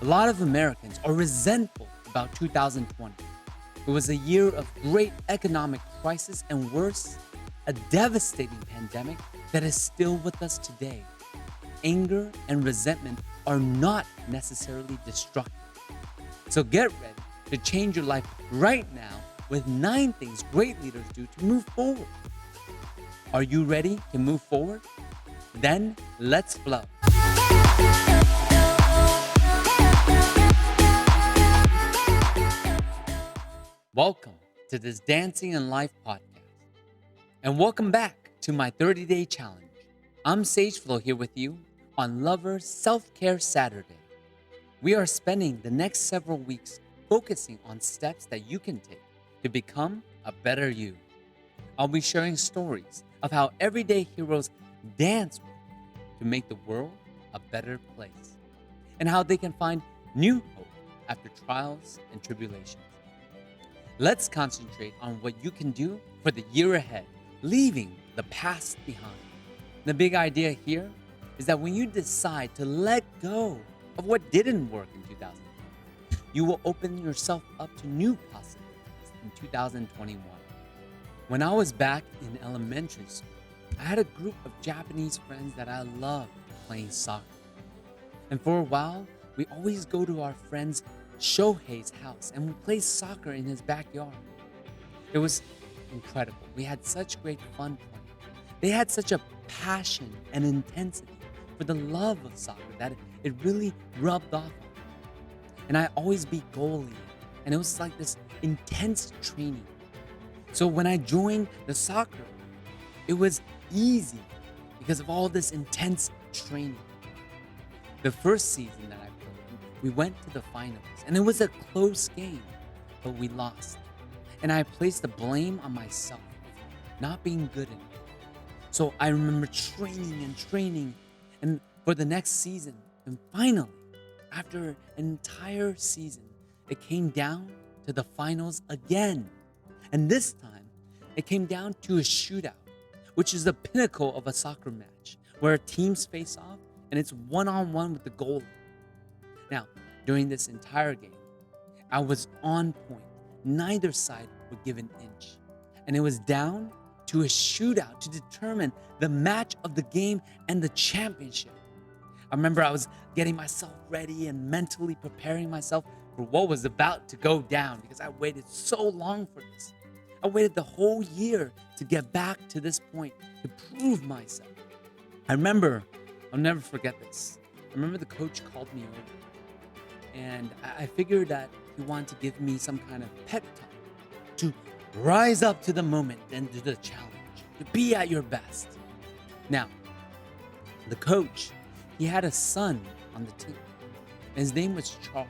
A lot of Americans are resentful about 2020. It was a year of great economic crisis and worse, a devastating pandemic that is still with us today. Anger and resentment are not necessarily destructive. So get ready to change your life right now with 9 things great leaders do to move forward. Are you ready to move forward? Then let's flow. Welcome to this Dancing in Life podcast. And welcome back to my 30-day challenge. I'm Sage Flow here with you on Lover Self-Care Saturday. We are spending the next several weeks focusing on steps that you can take to become a better you. I'll be sharing stories of how everyday heroes dance to make the world a better place and how they can find new hope after trials and tribulations. Let's concentrate on what you can do for the year ahead, leaving the past behind. The big idea here is that when you decide to let go of what didn't work in 2020, you will open yourself up to new possibilities in 2021. When I was back in elementary school, I had a group of Japanese friends that I loved playing soccer. And for a while, we always go to our friend's Shohei's house and we play soccer in his backyard. It was incredible. We had such great fun playing. They had such a passion and intensity for the love of soccer that it really rubbed off on me. And I always be goalie, and it was like this intense training. So when I joined the soccer, it was easy because of all this intense training. The first season that I played, we went to the finals, and it was a close game, but we lost. And I placed the blame on myself, not being good enough. So I remember training, and for the next season, and finally, after an entire season, it came down to the finals again. And this time, it came down to a shootout, which is the pinnacle of a soccer match, where teams face off, and it's one-on-one with the goalie. Now, during this entire game, I was on point. Neither side would give an inch. And it was down to a shootout to determine the match of the game and the championship. I remember I was getting myself ready and mentally preparing myself for what was about to go down because I waited so long for this. I waited the whole year to get back to this point, to prove myself. I'll never forget this. I remember the coach called me over, and I figured that he wanted to give me some kind of pep talk to rise up to the moment and to the challenge, to be at your best. Now, the coach, he had a son on the team. His name was Charles.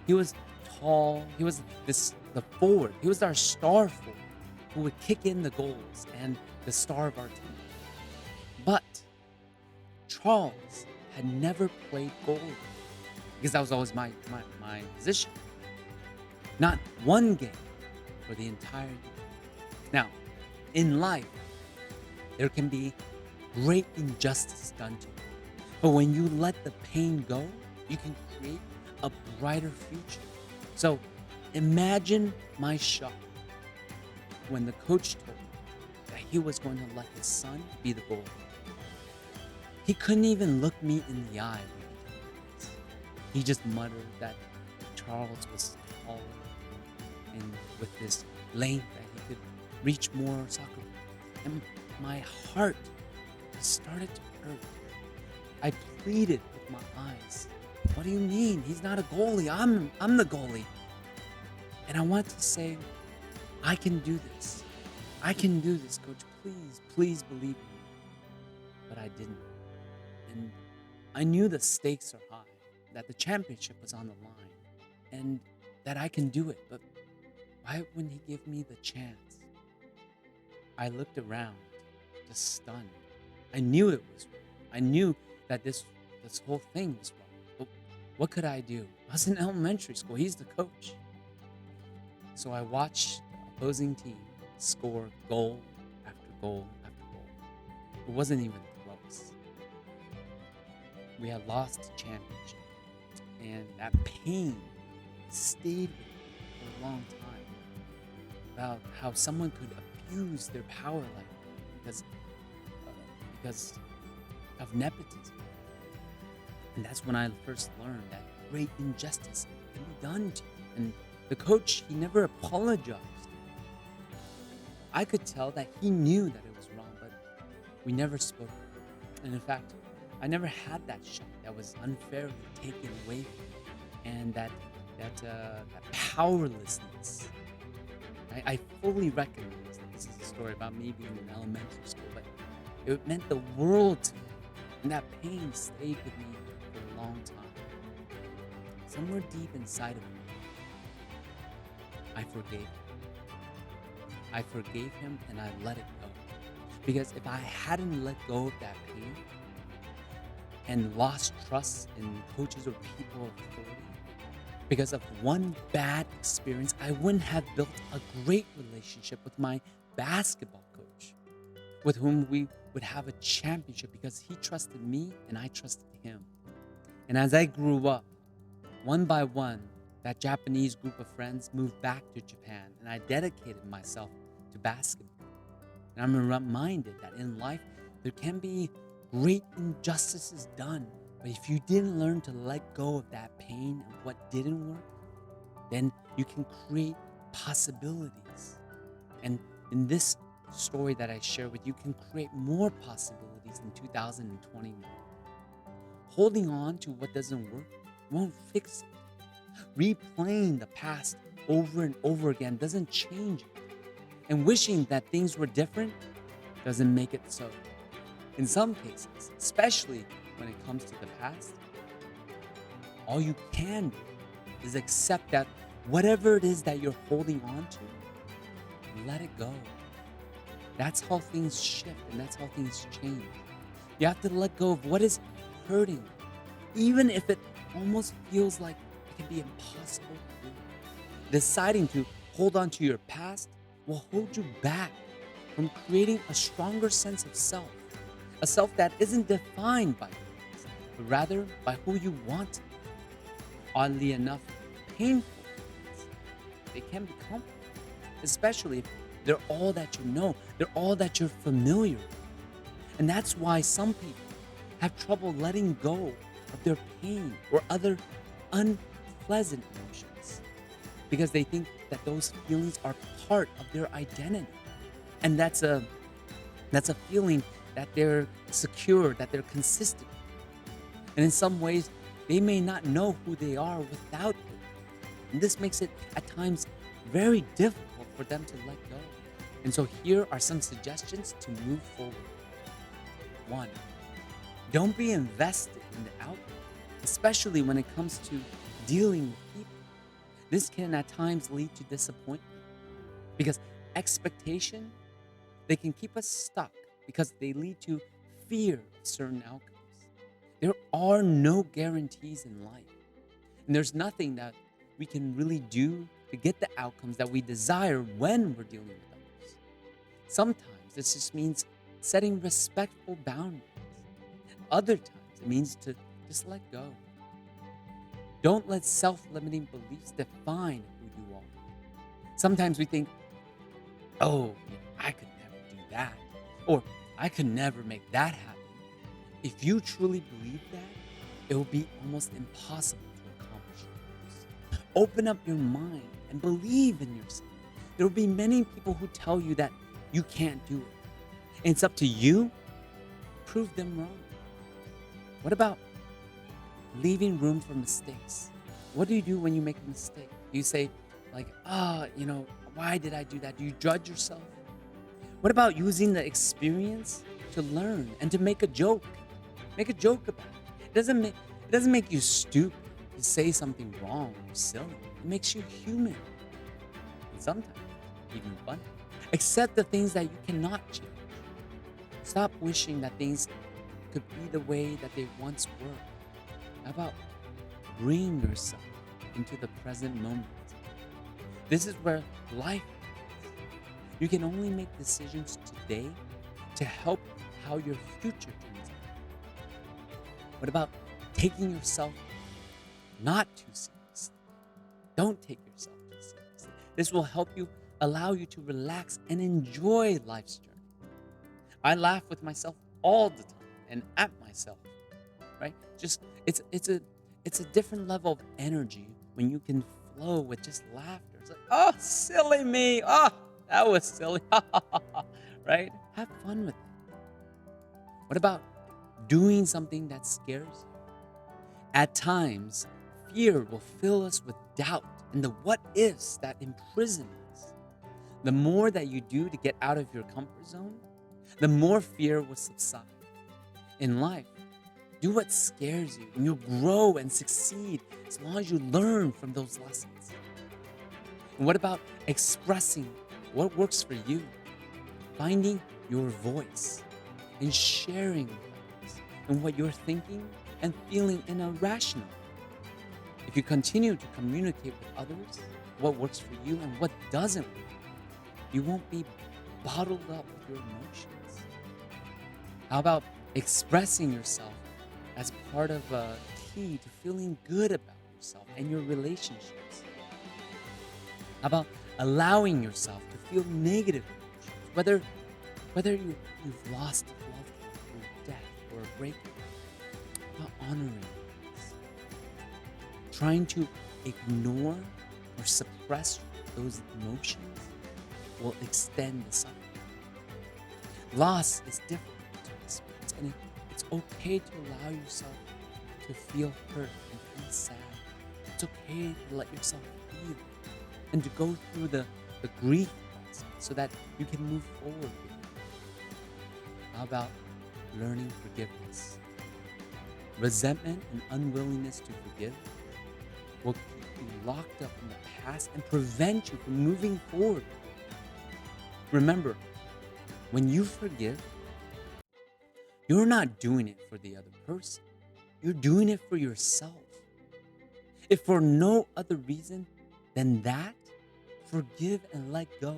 He was tall. He was the forward. He was our star forward who would kick in the goals and the star of our team. But Charles had never played goalie because that was always my position. Not one game for the entire year. Now, in life, there can be great injustice done to you. But when you let the pain go, you can create a brighter future. So imagine my shock when the coach told me that he was going to let his son be the goalie. He couldn't even look me in the eye when he told me this. He just muttered that Charles was taller and with his length that he could reach more soccer. And my heart started to hurt. I pleaded with my eyes. What do you mean? He's not a goalie. I'm the goalie. And I want to say, I can do this. I can do this, coach. Please believe me. But I didn't. And I knew the stakes are high, that the championship was on the line, and that I can do it. But why wouldn't he give me the chance? I looked around, just stunned. I knew it was wrong. I knew that this whole thing was wrong. But what could I do? I was in elementary school. He's the coach. So I watched the opposing team score goal after goal after goal. It wasn't even close. We had lost the championship. And that pain stayed with me for a long time about how someone could abuse their power like that because of nepotism. And that's when I first learned that great injustice can be done to you. And the coach, he never apologized. I could tell that he knew that it was wrong, but we never spoke. And in fact, I never had that shot that was unfairly taken away from me, and that powerlessness. I fully recognize that this is a story about me being in elementary school, but it meant the world to me, and that pain stayed with me for a long time. Somewhere deep inside of me, I forgave him. I forgave him and I let it go. Because if I hadn't let go of that pain and lost trust in coaches or people of authority, because of one bad experience, I wouldn't have built a great relationship with my basketball coach, with whom we would have a championship because he trusted me and I trusted him. And as I grew up, one by one, that Japanese group of friends moved back to Japan, and I dedicated myself to basketball. And I'm reminded that in life, there can be great injustices done, but if you didn't learn to let go of that pain and what didn't work, then you can create possibilities. And in this story that I share with you, can create more possibilities in 2021. Holding on to what doesn't work won't fix it. Replaying the past over and over again doesn't change it. And wishing that things were different doesn't make it so. In some cases, especially when it comes to the past, all you can do is accept that whatever it is that you're holding on to, let it go. That's how things shift and that's how things change. You have to let go of what is hurting you, even if it almost feels like it can be impossible to do. Deciding to hold on to your past will hold you back from creating a stronger sense of self, a self that isn't defined by things, but rather by who you want to be. Oddly enough, painful things, they can be comfortable, especially if they're all that you know, they're all that you're familiar with. And that's why some people have trouble letting go of their pain or other unpleasant emotions, because they think that those feelings are part of their identity. And that's a feeling that they're secure, that they're consistent. And in some ways, they may not know who they are without it. And this makes it at times very difficult for them to let go. And so here are some suggestions to move forward. 1, don't be invested in the outcome, especially when it comes to dealing with people. This can at times lead to disappointment because expectation, they can keep us stuck because they lead to fear of certain outcomes. There are no guarantees in life, and there's nothing that we can really do to get the outcomes that we desire when we're dealing with others. Sometimes this just means setting respectful boundaries. Other times it means to just let go. Don't let self-limiting beliefs define who you are. Sometimes we think, oh, I could never do that, or I could never make that happen. If you truly believe that, it will be almost impossible to accomplish yours. Open up your mind and believe in yourself. There will be many people who tell you that you can't do it. And it's up to you to prove them wrong. What about leaving room for mistakes? What do you do when you make a mistake? You say, like, why did I do that? Do you judge yourself? What about using the experience to learn and to make a joke? Make a joke about it. It doesn't make you stupid to say something wrong or silly. It makes you human. And sometimes even funny. Accept the things that you cannot change. Stop wishing that things could be the way that they once were. How about bring yourself into the present moment? This is where life is. You can only make decisions today to help how your future turns out. What about taking yourself not too seriously. Don't take yourself too seriously. This will allow you to relax and enjoy life's journey. I laugh with myself all the time and at myself, right? Just it's a different level of energy when you can flow with just laughter. It's like, oh, silly me. Oh, that was silly. Right? Have fun with it. What about doing something that scares you? At times, fear will fill us with doubt and the what ifs that imprison us. The more that you do to get out of your comfort zone, the more fear will subside. In life, do what scares you and you'll grow and succeed as long as you learn from those lessons. And what about expressing what works for you? Finding your voice and sharing with others and what you're thinking and feeling in a rational way. If you continue to communicate with others what works for you and what doesn't work, you won't be bottled up with your emotions. How about expressing yourself as part of a key to feeling good about yourself and your relationships? How about allowing yourself to feel negative emotions, whether you've lost a loved one through death or a breakup? How about honoring this? Trying to ignore or suppress those emotions will extend the suffering. Loss is difficult to experience, and it's okay to allow yourself to feel hurt and feel sad. It's okay to let yourself feel and to go through the grief process so that you can move forward with it. How about learning forgiveness? Resentment and unwillingness to forgive will keep you locked up in the past and prevent you from moving forward. Remember, when you forgive, you're not doing it for the other person. You're doing it for yourself. If for no other reason than that, forgive and let go.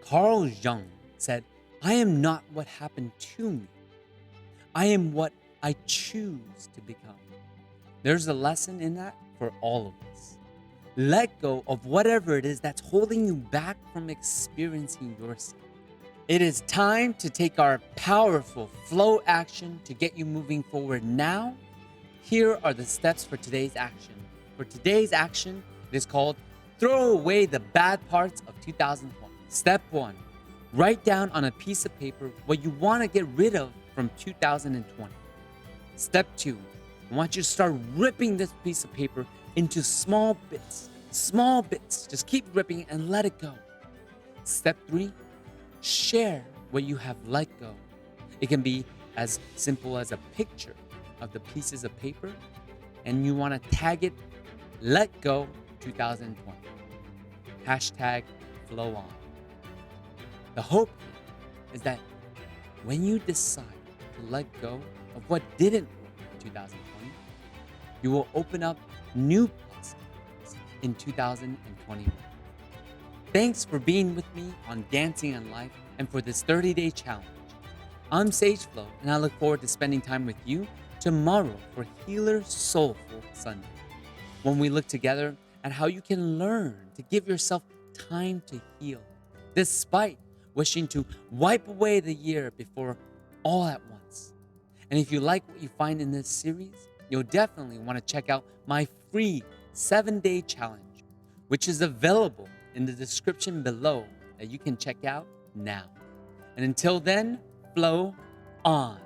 Carl Jung said, I am not what happened to me. I am what I choose to become. There's a lesson in that for all of us. Let go of whatever it is that's holding you back from experiencing yourself. It is time to take our powerful flow action to get you moving forward now. Here are the steps for today's action. For today's action, it is called Throw Away the Bad Parts of 2020. Step 1, write down on a piece of paper what you want to get rid of from 2020. Step 2, I want you to start ripping this piece of paper into small bits. Small bits. Just keep ripping and let it go. Step 3, share what you have let go. It can be as simple as a picture of the pieces of paper, and you want to tag it, Let Go 2020. Hashtag flow on. The hope is that when you decide to let go of what didn't work in 2020, you will open up new possibilities in 2021. Thanks for being with me on Dancing in Life and for this 30-day challenge. I'm Sage Flo, and I look forward to spending time with you tomorrow for Healer Soulful Sunday, when we look together at how you can learn to give yourself time to heal, despite wishing to wipe away the year before all at once. And if you like what you find in this series, you'll definitely want to check out my free 7-day challenge, which is available in the description below that you can check out now. And until then, flow on.